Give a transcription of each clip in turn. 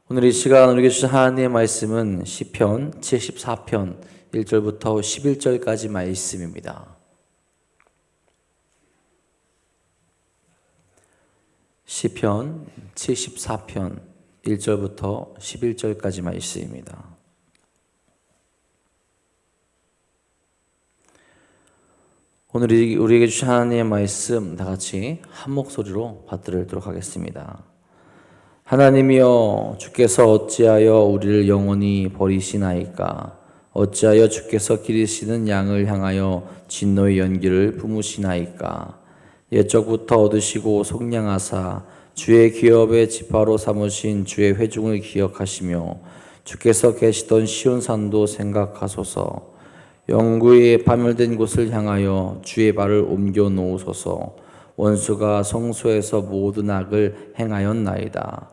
오늘 이 시간 우리에게 주신 하나님의 말씀은 시편 74편 1절부터 11절까지 말씀입니다. 시편 74편 1절부터 11절까지 말씀입니다. 오늘 우리에게 주신 하나님의 말씀 다 같이 한 목소리로 받들도록 하겠습니다. 하나님이여, 주께서 어찌하여 우리를 영원히 버리시나이까? 어찌하여 주께서 기르시는 양을 향하여 진노의 연기를 품으시나이까? 옛적부터 얻으시고 속량하사 주의 기업의 지파로 삼으신 주의 회중을 기억하시며 주께서 계시던 시온산도 생각하소서. 영구히 파멸된 곳을 향하여 주의 발을 옮겨 놓으소서. 원수가 성소에서 모든 악을 행하였나이다.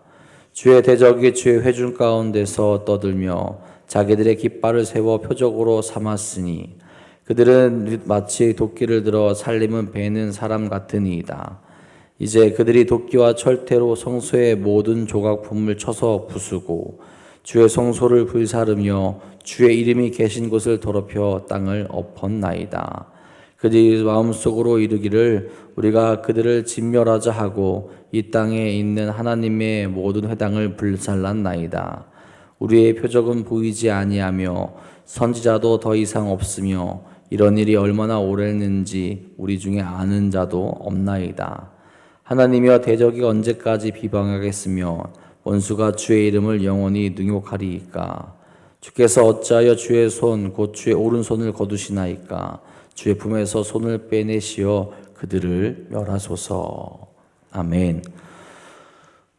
주의 대적이 주의 회중 가운데서 떠들며 자기들의 깃발을 세워 표적으로 삼았으니 그들은 마치 도끼를 들어 살림은 베는 사람 같으니이다. 이제 그들이 도끼와 철퇴로 성소의 모든 조각품을 쳐서 부수고 주의 성소를 불사르며 주의 이름이 계신 곳을 더럽혀 땅을 엎었나이다. 그들이 마음속으로 이르기를 우리가 그들을 진멸하자 하고 이 땅에 있는 하나님의 모든 회당을 불살랐나이다. 우리의 표적은 보이지 아니하며 선지자도 더 이상 없으며 이런 일이 얼마나 오래는지 우리 중에 아는 자도 없나이다. 하나님이여, 대적이 언제까지 비방하겠으며 원수가 주의 이름을 영원히 능욕하리이까? 주께서 어찌하여 주의 손 곧 주의 오른손을 거두시나이까? 주의 품에서 손을 빼내시어 그들을 멸하소서. 아멘.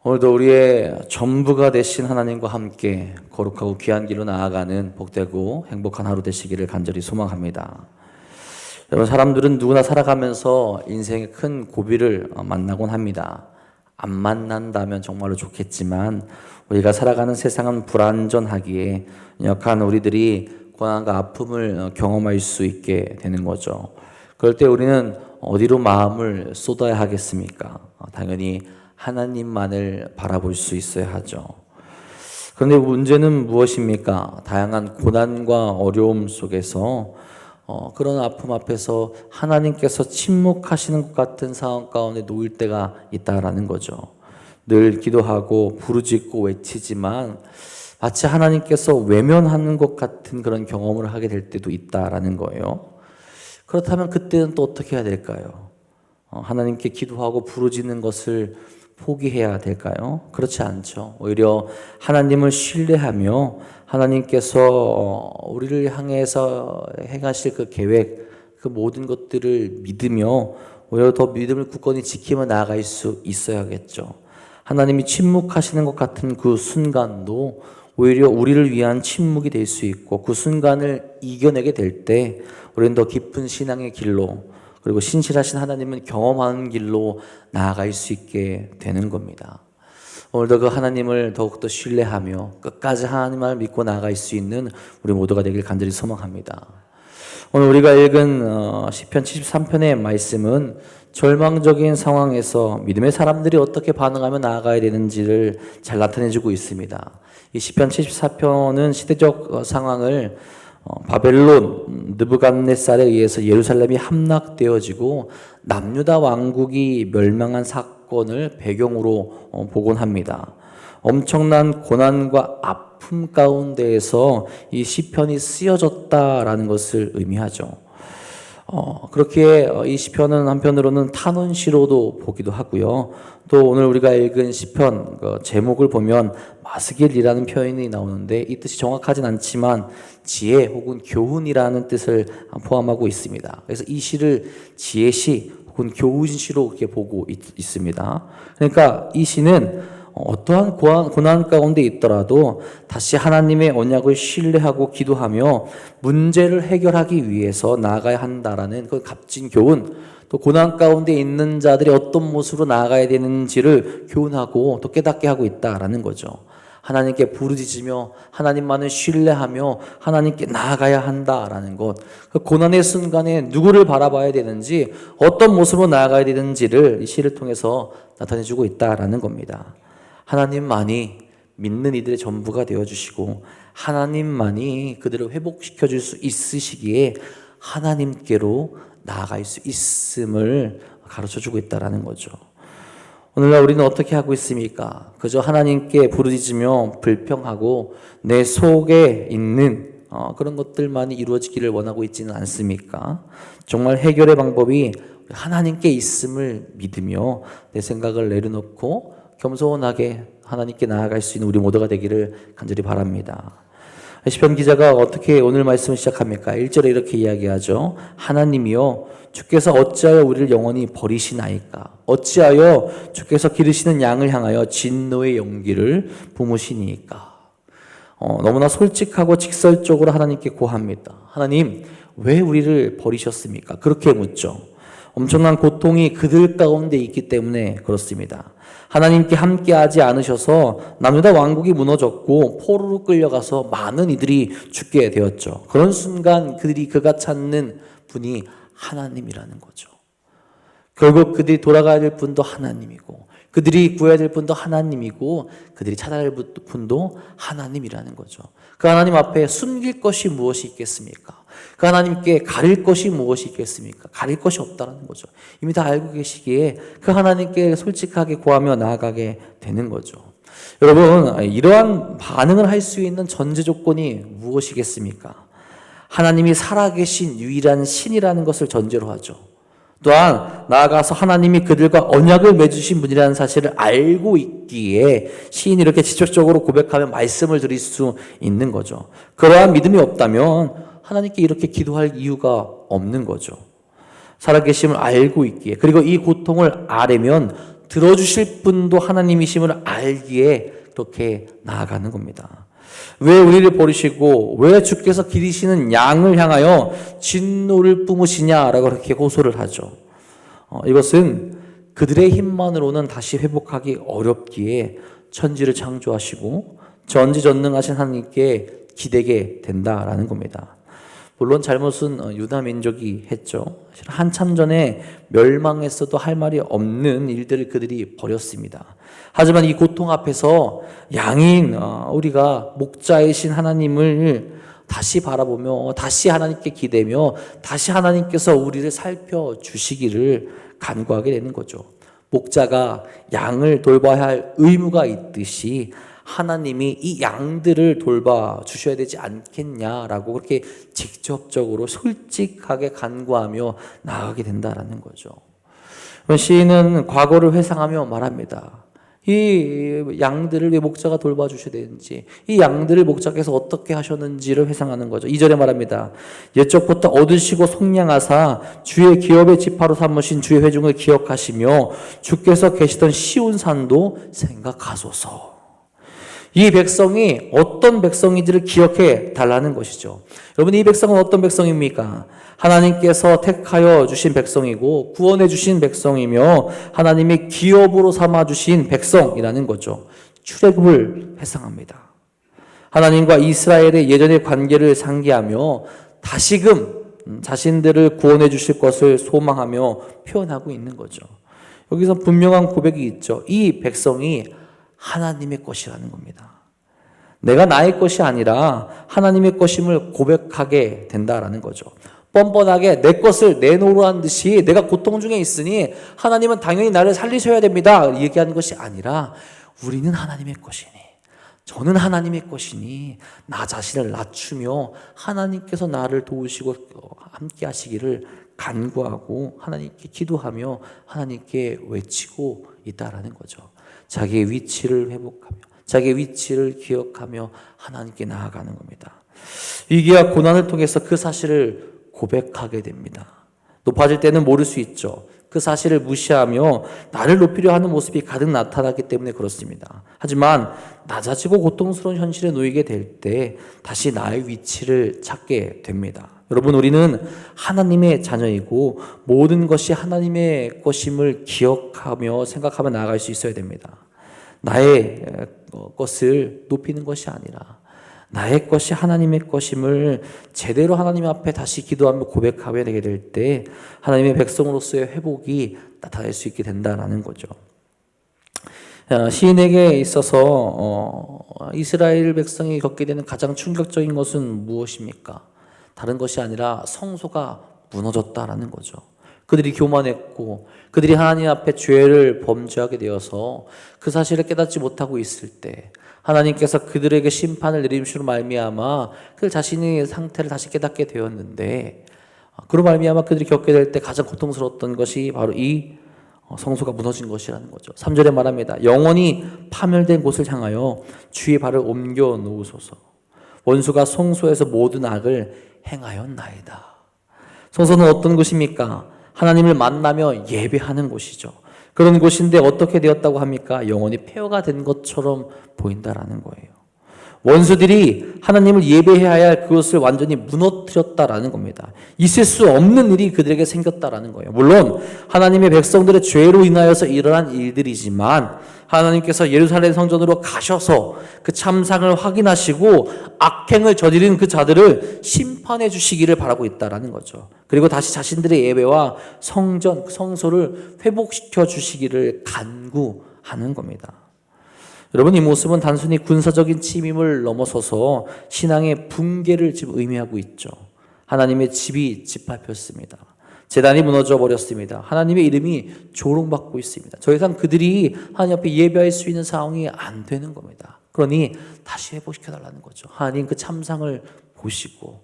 오늘도 우리의 전부가 되신 하나님과 함께 거룩하고 귀한 길로 나아가는 복되고 행복한 하루 되시기를 간절히 소망합니다. 여러분, 사람들은 누구나 살아가면서 인생의 큰 고비를 만나곤 합니다. 안 만난다면 정말로 좋겠지만 우리가 살아가는 세상은 불안전하기에 약한 우리들이 고난과 아픔을 경험할 수 있게 되는 거죠. 그럴 때 우리는 어디로 마음을 쏟아야 하겠습니까? 당연히 하나님만을 바라볼 수 있어야 하죠. 그런데 문제는 무엇입니까? 다양한 고난과 어려움 속에서 그런 아픔 앞에서 하나님께서 침묵하시는 것 같은 상황 가운데 놓일 때가 있다라는 거죠. 늘 기도하고 부르짖고 외치지만 마치 하나님께서 외면하는 것 같은 그런 경험을 하게 될 때도 있다라는 거예요. 그렇다면 그때는 또 어떻게 해야 될까요? 하나님께 기도하고 부르짖는 것을 포기해야 될까요? 그렇지 않죠. 오히려 하나님을 신뢰하며 하나님께서 우리를 향해서 행하실 그 계획, 그 모든 것들을 믿으며 오히려 더 믿음을 굳건히 지키며 나아갈 수 있어야겠죠. 하나님이 침묵하시는 것 같은 그 순간도 오히려 우리를 위한 침묵이 될 수 있고 그 순간을 이겨내게 될 때 우리는 더 깊은 신앙의 길로 그리고 신실하신 하나님은 경험하는 길로 나아갈 수 있게 되는 겁니다. 오늘도 그 하나님을 더욱더 신뢰하며 끝까지 하나님을 믿고 나아갈 수 있는 우리 모두가 되길 간절히 소망합니다. 오늘 우리가 읽은 시편 73편의 말씀은 절망적인 상황에서 믿음의 사람들이 어떻게 반응하며 나아가야 되는지를 잘 나타내주고 있습니다. 이 시편 74편은 시대적 상황을 바벨론 느부갓네살에 의해서 예루살렘이 함락되어지고 남유다 왕국이 멸망한 사건을 배경으로 보곤 합니다. 엄청난 고난과 아픔 가운데에서 이 시편이 쓰여졌다라는 것을 의미하죠. 그렇게 이 시편은 한편으로는 탄원시로도 보기도 하고요. 또 오늘 우리가 읽은 시편 제목을 보면 마스길이라는 표현이 나오는데 이 뜻이 정확하진 않지만 지혜 혹은 교훈이라는 뜻을 포함하고 있습니다. 그래서 이 시를 지혜시 혹은 교훈시로 이렇게 보고 있습니다. 그러니까 이 시는 어떠한 고난 가운데 있더라도 다시 하나님의 언약을 신뢰하고 기도하며 문제를 해결하기 위해서 나아가야 한다라는 그 값진 교훈, 또 고난 가운데 있는 자들이 어떤 모습으로 나아가야 되는지를 교훈하고 또 깨닫게 하고 있다라는 거죠. 하나님께 부르짖으며 하나님만을 신뢰하며 하나님께 나아가야 한다라는 것, 그 고난의 순간에 누구를 바라봐야 되는지 어떤 모습으로 나아가야 되는지를 이 시를 통해서 나타내주고 있다라는 겁니다. 하나님만이 믿는 이들의 전부가 되어주시고 하나님만이 그들을 회복시켜 줄 수 있으시기에 하나님께로 나아갈 수 있음을 가르쳐주고 있다는 거죠. 오늘날 우리는 어떻게 하고 있습니까? 그저 하나님께 부르짖으며 불평하고 내 속에 있는 그런 것들만이 이루어지기를 원하고 있지는 않습니까? 정말 해결의 방법이 하나님께 있음을 믿으며 내 생각을 내려놓고 겸손하게 하나님께 나아갈 수 있는 우리 모두가 되기를 간절히 바랍니다. 시편 기자가 어떻게 오늘 말씀을 시작합니까? 1절에 이렇게 이야기하죠. 하나님이여 주께서 어찌하여 우리를 영원히 버리시나이까? 어찌하여 주께서 기르시는 양을 향하여 진노의 연기를 뿜으시니까? 너무나 솔직하고 직설적으로 하나님께 고합니다. 하나님, 왜 우리를 버리셨습니까? 그렇게 묻죠. 엄청난 고통이 그들 가운데 있기 때문에 그렇습니다. 하나님께 함께하지 않으셔서 남유다 왕국이 무너졌고 포로로 끌려가서 많은 이들이 죽게 되었죠. 그런 순간 그가 찾는 분이 하나님이라는 거죠. 결국 그들이 돌아가야 될 분도 하나님이고 그들이 구해야 될 분도 하나님이고 그들이 찾아야 될 분도 하나님이라는 거죠. 그 하나님 앞에 숨길 것이 무엇이 있겠습니까? 그 하나님께 가릴 것이 무엇이 있겠습니까? 가릴 것이 없다는 거죠. 이미 다 알고 계시기에 그 하나님께 솔직하게 구하며 나아가게 되는 거죠. 여러분, 이러한 반응을 할 수 있는 전제 조건이 무엇이겠습니까? 하나님이 살아계신 유일한 신이라는 것을 전제로 하죠. 또한 나아가서 하나님이 그들과 언약을 맺으신 분이라는 사실을 알고 있기에 시인이 이렇게 직접적으로 고백하며 말씀을 드릴 수 있는 거죠. 그러한 믿음이 없다면 하나님께 이렇게 기도할 이유가 없는 거죠. 살아계심을 알고 있기에, 그리고 이 고통을 아뢰면 들어주실 분도 하나님이심을 알기에 그렇게 나아가는 겁니다. 왜 우리를 버리시고 왜 주께서 기르시는 양을 향하여 진노를 뿜으시냐라고 그렇게 호소를 하죠. 이것은 그들의 힘만으로는 다시 회복하기 어렵기에 천지를 창조하시고 전지전능하신 하나님께 기대게 된다라는 겁니다. 물론 잘못은 유다 민족이 했죠. 한참 전에 멸망했어도 할 말이 없는 일들을 그들이 벌였습니다. 하지만 이 고통 앞에서 양인 우리가 목자이신 하나님을 다시 바라보며 다시 하나님께 기대며 다시 하나님께서 우리를 살펴주시기를 간구하게 되는 거죠. 목자가 양을 돌봐야 할 의무가 있듯이 하나님이 이 양들을 돌봐주셔야 되지 않겠냐라고 그렇게 직접적으로 솔직하게 간구하며 나아가게 된다라는 거죠. 시인은 과거를 회상하며 말합니다. 이 양들을 왜 목자가 돌봐주셔야 되는지, 이 양들을 목자께서 어떻게 하셨는지를 회상하는 거죠. 2절에 말합니다. 옛적부터 얻으시고 속량하사 주의 기업의 지파로 삼으신 주의 회중을 기억하시며 주께서 계시던 시온산도 생각하소서. 이 백성이 어떤 백성인지를 기억해 달라는 것이죠. 여러분, 이 백성은 어떤 백성입니까? 하나님께서 택하여 주신 백성이고 구원해 주신 백성이며 하나님의 기업으로 삼아 주신 백성이라는 거죠. 출애굽을 회상합니다. 하나님과 이스라엘의 예전의 관계를 상기하며 다시금 자신들을 구원해 주실 것을 소망하며 표현하고 있는 거죠. 여기서 분명한 고백이 있죠. 이 백성이 하나님의 것이라는 겁니다. 내가 나의 것이 아니라 하나님의 것임을 고백하게 된다라는 거죠. 뻔뻔하게 내 것을 내놓으라는 듯이 내가 고통 중에 있으니 하나님은 당연히 나를 살리셔야 됩니다 얘기하는 것이 아니라 우리는 하나님의 것이니, 저는 하나님의 것이니 나 자신을 낮추며 하나님께서 나를 도우시고 함께 하시기를 간구하고 하나님께 기도하며 하나님께 외치고 있다라는 거죠. 자기의 위치를 회복하며 자기의 위치를 기억하며 하나님께 나아가는 겁니다. 위기와 고난을 통해서 그 사실을 고백하게 됩니다. 높아질 때는 모를 수 있죠. 그 사실을 무시하며 나를 높이려 하는 모습이 가득 나타나기 때문에 그렇습니다. 하지만 낮아지고 고통스러운 현실에 놓이게 될 때 다시 나의 위치를 찾게 됩니다. 여러분, 우리는 하나님의 자녀이고 모든 것이 하나님의 것임을 기억하며 생각하며 나아갈 수 있어야 됩니다. 나의 것을 높이는 것이 아니라 나의 것이 하나님의 것임을 제대로 하나님 앞에 다시 기도하며 고백하게 되게 될 때 하나님의 백성으로서의 회복이 나타날 수 있게 된다는 거죠. 시인에게 있어서 이스라엘 백성이 겪게 되는 가장 충격적인 것은 무엇입니까? 다른 것이 아니라 성소가 무너졌다라는 거죠. 그들이 교만했고 그들이 하나님 앞에 죄를 범죄하게 되어서 그 사실을 깨닫지 못하고 있을 때 하나님께서 그들에게 심판을 내림으로 말미암아 그 자신의 상태를 다시 깨닫게 되었는데, 그로 말미암아 그들이 겪게 될 때 가장 고통스러웠던 것이 바로 이 성소가 무너진 것이라는 거죠. 3절에 말합니다. 영원히 파멸된 곳을 향하여 주의 발을 옮겨 놓으소서. 원수가 성소에서 모든 악을 행하였나이다. 성소는 어떤 곳입니까? 하나님을 만나며 예배하는 곳이죠. 그런 곳인데 어떻게 되었다고 합니까? 영원히 폐허가 된 것처럼 보인다라는 거예요. 원수들이 하나님을 예배해야 할 그것을 완전히 무너뜨렸다라는 겁니다. 있을 수 없는 일이 그들에게 생겼다라는 거예요. 물론 하나님의 백성들의 죄로 인하여서 일어난 일들이지만 하나님께서 예루살렘 성전으로 가셔서 그 참상을 확인하시고 악행을 저지른 그 자들을 심판해 주시기를 바라고 있다라는 거죠. 그리고 다시 자신들의 예배와 성전, 성소를 회복시켜 주시기를 간구하는 겁니다. 여러분, 이 모습은 단순히 군사적인 침입을 넘어서서 신앙의 붕괴를 지금 의미하고 있죠. 하나님의 집이 짓밟혔습니다. 제단이 무너져 버렸습니다. 하나님의 이름이 조롱받고 있습니다. 더 이상 그들이 하나님 앞에 예배할 수 있는 상황이 안 되는 겁니다. 그러니 다시 회복시켜달라는 거죠. 하나님 그 참상을 보시고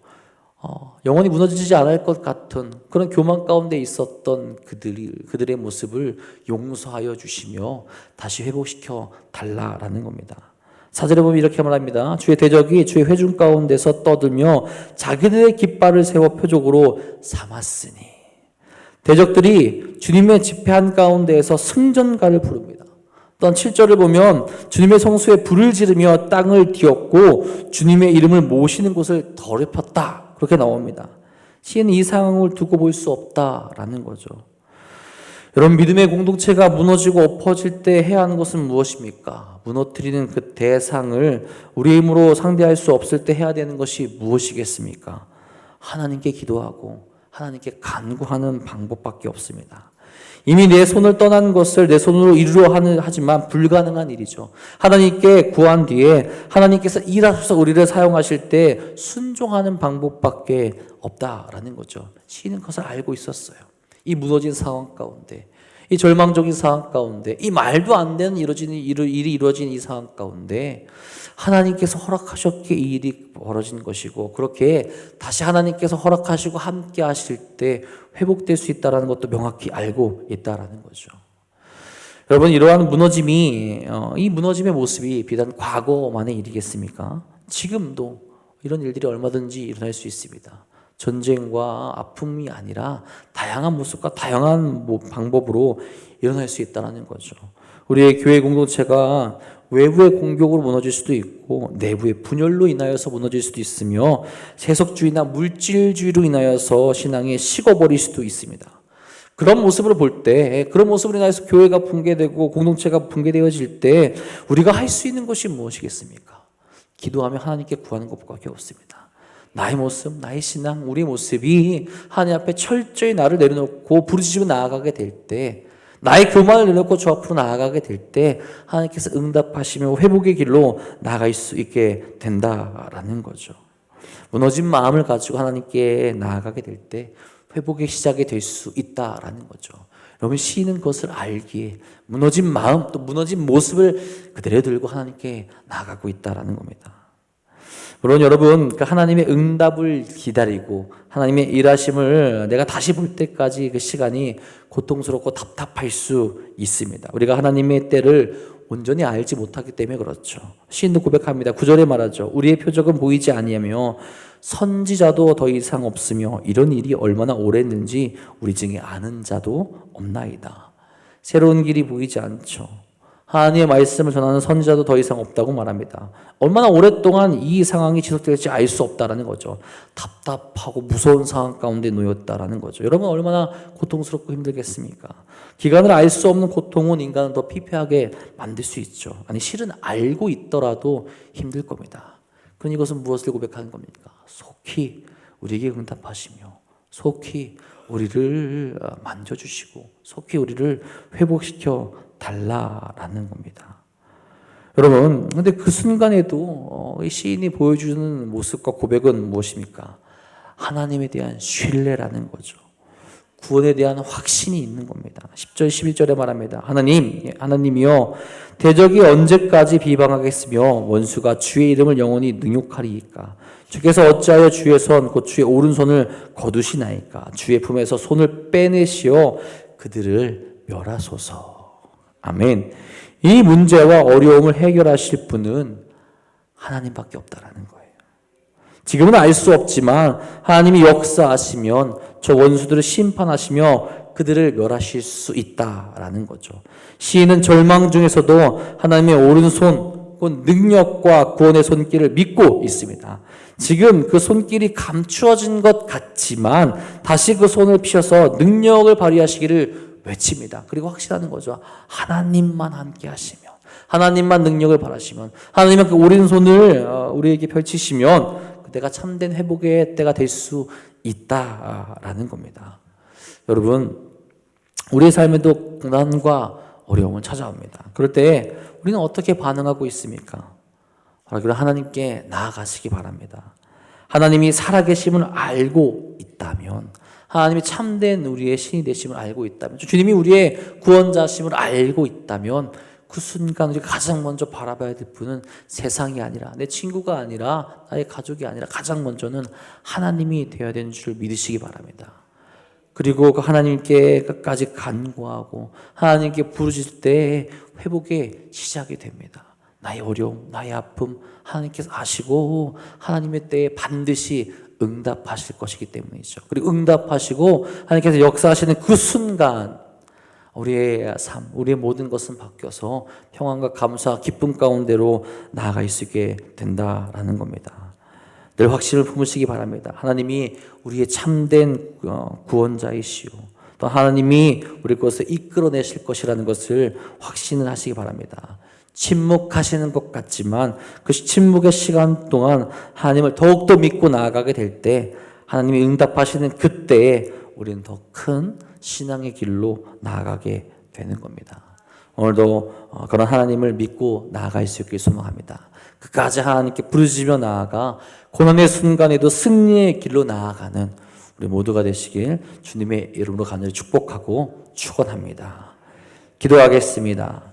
영원히 무너지지 않을 것 같은 그런 교만 가운데 있었던 그들의 모습을 용서하여 주시며 다시 회복시켜 달라라는 겁니다. 4절에 보면 이렇게 말합니다. 주의 대적이 주의 회중 가운데서 떠들며 자기들의 깃발을 세워 표적으로 삼았으니. 대적들이 주님의 집회한 가운데에서 승전가를 부릅니다. 또한 7절을 보면 주님의 성소에 불을 지르며 땅을 뒤엎고 주님의 이름을 모시는 곳을 더럽혔다. 그렇게 나옵니다. 시인은 이 상황을 두고 볼 수 없다라는 거죠. 여러분, 믿음의 공동체가 무너지고 엎어질 때 해야 하는 것은 무엇입니까? 무너뜨리는 그 대상을 우리의 힘으로 상대할 수 없을 때 해야 되는 것이 무엇이겠습니까? 하나님께 기도하고 하나님께 간구하는 방법밖에 없습니다. 이미 내 손을 떠난 것을 내 손으로 이루려 하지만 불가능한 일이죠. 하나님께 구한 뒤에 하나님께서 일하셔서 우리를 사용하실 때 순종하는 방법밖에 없다라는 거죠. 시인은 그것을 알고 있었어요. 이 무너진 상황 가운데, 이 절망적인 상황 가운데, 이 말도 안 되는 일이 이루어진 이 상황 가운데 하나님께서 허락하셨기에 이 일이 벌어진 것이고, 그렇게 다시 하나님께서 허락하시고 함께 하실 때 회복될 수 있다는 것도 명확히 알고 있다는 거죠. 여러분, 이러한 무너짐이 이 무너짐의 모습이 비단 과거만의 일이겠습니까? 지금도 이런 일들이 얼마든지 일어날 수 있습니다. 전쟁과 아픔이 아니라 다양한 모습과 다양한 방법으로 일어날 수 있다는 거죠. 우리의 교회 공동체가 외부의 공격으로 무너질 수도 있고 내부의 분열로 인하여서 무너질 수도 있으며 세속주의나 물질주의로 인하여서 신앙이 식어버릴 수도 있습니다. 그런 모습으로 볼 때, 그런 모습으로 인하여서 교회가 붕괴되고 공동체가 붕괴되어질 때 우리가 할 수 있는 것이 무엇이겠습니까? 기도하며 하나님께 구하는 것밖에 없습니다. 나의 모습, 나의 신앙, 우리의 모습이 하나님 앞에 철저히 나를 내려놓고 부르짖어 나아가게 될 때, 나의 교만을 내려놓고 주 앞으로 나아가게 될 때 하나님께서 응답하시며 회복의 길로 나아갈 수 있게 된다라는 거죠. 무너진 마음을 가지고 하나님께 나아가게 될 때 회복의 시작이 될 수 있다라는 거죠. 여러분, 시인은 그것을 알기에 무너진 마음, 또 무너진 모습을 그대로 들고 하나님께 나아가고 있다라는 겁니다. 물론 여러분, 하나님의 응답을 기다리고 하나님의 일하심을 내가 다시 볼 때까지 그 시간이 고통스럽고 답답할 수 있습니다. 우리가 하나님의 때를 온전히 알지 못하기 때문에 그렇죠. 시인도 고백합니다. 9절에 말하죠. 우리의 표적은 보이지 아니하며 선지자도 더 이상 없으며 이런 일이 얼마나 오래했는지 우리 중에 아는 자도 없나이다. 새로운 길이 보이지 않죠. 하나님의 말씀을 전하는 선지자도 더 이상 없다고 말합니다. 얼마나 오랫동안 이 상황이 지속될지 알 수 없다라는 거죠. 답답하고 무서운 상황 가운데 놓였다라는 거죠. 여러분, 얼마나 고통스럽고 힘들겠습니까? 기간을 알 수 없는 고통은 인간을 더 피폐하게 만들 수 있죠. 아니, 실은 알고 있더라도 힘들 겁니다. 그럼 이것은 무엇을 고백하는 겁니까? 속히 우리에게 응답하시며 속히 우리를 만져주시고 속히 우리를 회복시켜 달라라는 겁니다. 여러분, 근데 그 순간에도 이 시인이 보여주는 모습과 고백은 무엇입니까? 하나님에 대한 신뢰라는 거죠. 구원에 대한 확신이 있는 겁니다. 10절 11절에 말합니다. 하나님이여 대적이 언제까지 비방하겠으며 원수가 주의 이름을 영원히 능욕하리이까? 주께서 어찌하여 주의 손 곧 주의 오른손을 거두시나이까? 주의 품에서 손을 빼내시어 그들을 멸하소서. 아멘. 이 문제와 어려움을 해결하실 분은 하나님밖에 없다라는 거예요. 지금은 알 수 없지만 하나님이 역사하시면 저 원수들을 심판하시며 그들을 멸하실 수 있다라는 거죠. 시인은 절망 중에서도 하나님의 오른손, 그 능력과 구원의 손길을 믿고 있습니다. 지금 그 손길이 감추어진 것 같지만 다시 그 손을 펴서 능력을 발휘하시기를 외칩니다. 그리고 확신하는 거죠. 하나님만 함께 하시면, 하나님만 능력을 발하시면, 하나님만 그 오른손을 우리에게 펼치시면 그때가 참된 회복의 때가 될 수 있다라는 겁니다. 여러분, 우리의 삶에도 고난과 어려움은 찾아옵니다. 그럴 때 우리는 어떻게 반응하고 있습니까? 바로 하나님께 나아가시기 바랍니다. 하나님이 살아계심을 알고 있다면, 하나님이 참된 우리의 신이 되심을 알고 있다면, 주님이 우리의 구원자심을 알고 있다면 그 순간 우리가 가장 먼저 바라봐야 될 분은 세상이 아니라, 내 친구가 아니라, 나의 가족이 아니라 가장 먼저는 하나님이 되어야 되는 줄 믿으시기 바랍니다. 그리고 그 하나님께 끝까지 간구하고 하나님께 부르실 때 회복의 시작이 됩니다. 나의 어려움, 나의 아픔 하나님께서 아시고 하나님의 때에 반드시 응답하실 것이기 때문이죠. 그리고 응답하시고 하나님께서 역사하시는 그 순간 우리의 삶, 우리의 모든 것은 바뀌어서 평안과 감사, 기쁨 가운데로 나아갈 수 있게 된다라는 겁니다. 늘 확신을 품으시기 바랍니다. 하나님이 우리의 참된 구원자이시오. 또 하나님이 우리 것을 이끌어내실 것이라는 것을 확신을 하시기 바랍니다. 침묵하시는 것 같지만 그 침묵의 시간 동안 하나님을 더욱더 믿고 나아가게 될 때, 하나님이 응답하시는 그때에 우리는 더 큰 신앙의 길로 나아가게 되는 겁니다. 오늘도 그런 하나님을 믿고 나아갈 수 있길 소망합니다. 끝까지 하나님께 부르짖으며 나아가 고난의 순간에도 승리의 길로 나아가는 우리 모두가 되시길 주님의 이름으로 간절히 축복하고 축원합니다. 기도하겠습니다.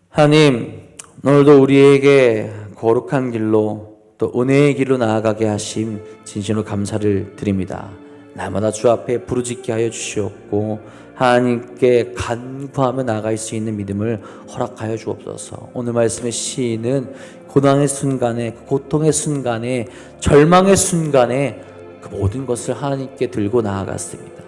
하나님, 오늘도 우리에게 거룩한 길로 또 은혜의 길로 나아가게 하심 진심으로 감사를 드립니다. 날마다 주 앞에 부르짖게 하여 주시옵고 하나님께 간구하며 나아갈 수 있는 믿음을 허락하여 주옵소서. 오늘 말씀의 시인은 고난의 순간에, 고통의 순간에, 절망의 순간에 그 모든 것을 하나님께 들고 나아갔습니다.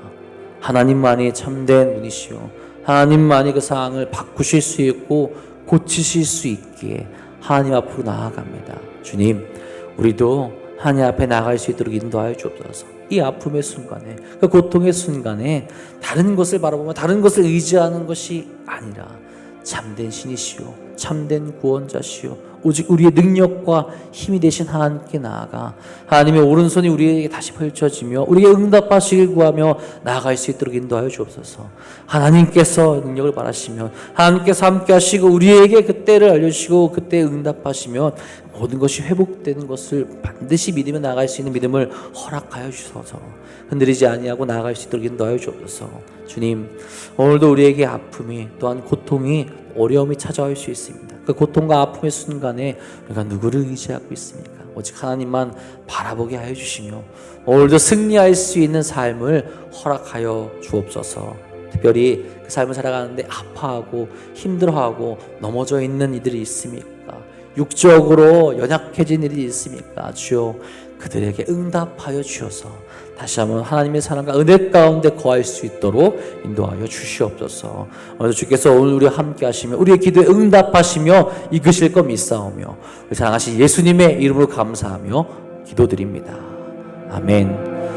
하나님만이 참된 분이시오. 하나님만이 그 상황을 바꾸실 수 있고 고치실 수 있기에 하나님 앞으로 나아갑니다. 주님, 우리도 하나님 앞에 나아갈 수 있도록 인도하여 주옵소서. 이 아픔의 순간에, 그 고통의 순간에 다른 것을 바라보며 다른 것을 의지하는 것이 아니라 참된 신이시오, 참된 구원자시오, 오직 우리의 능력과 힘이 되신 하나님께 나아가 하나님의 오른손이 우리에게 다시 펼쳐지며 우리에게 응답하시길 구하며 나아갈 수 있도록 인도하여 주옵소서. 하나님께서 능력을 바라시면 하나님께서 함께 하시고 우리에게 그때를 알려주시고 그때 응답하시면 모든 것이 회복되는 것을 반드시 믿으며 나아갈 수 있는 믿음을 허락하여 주셔서 흔들리지 아니하고 나아갈 수 있도록 인도하여 주옵소서. 주님, 오늘도 우리에게 아픔이 또한 고통이 어려움이 찾아올 수 있습니다. 그 고통과 아픔의 순간에 우리가 누구를 의지하고 있습니까? 오직 하나님만 바라보게 하여 주시며 오늘도 승리할 수 있는 삶을 허락하여 주옵소서. 특별히 그 삶을 살아가는데 아파하고 힘들어하고 넘어져 있는 이들이 있습니까? 육적으로 연약해진 일이 있습니까? 주여, 그들에게 응답하여 주셔서 다시 한번 하나님의 사랑과 은혜 가운데 거할 수 있도록 인도하여 주시옵소서. 오늘 주께서 오늘 우리와 함께 하시며 우리의 기도에 응답하시며 이끄실 것 믿사오며 우리 사랑하신 예수님의 이름으로 감사하며 기도드립니다. 아멘.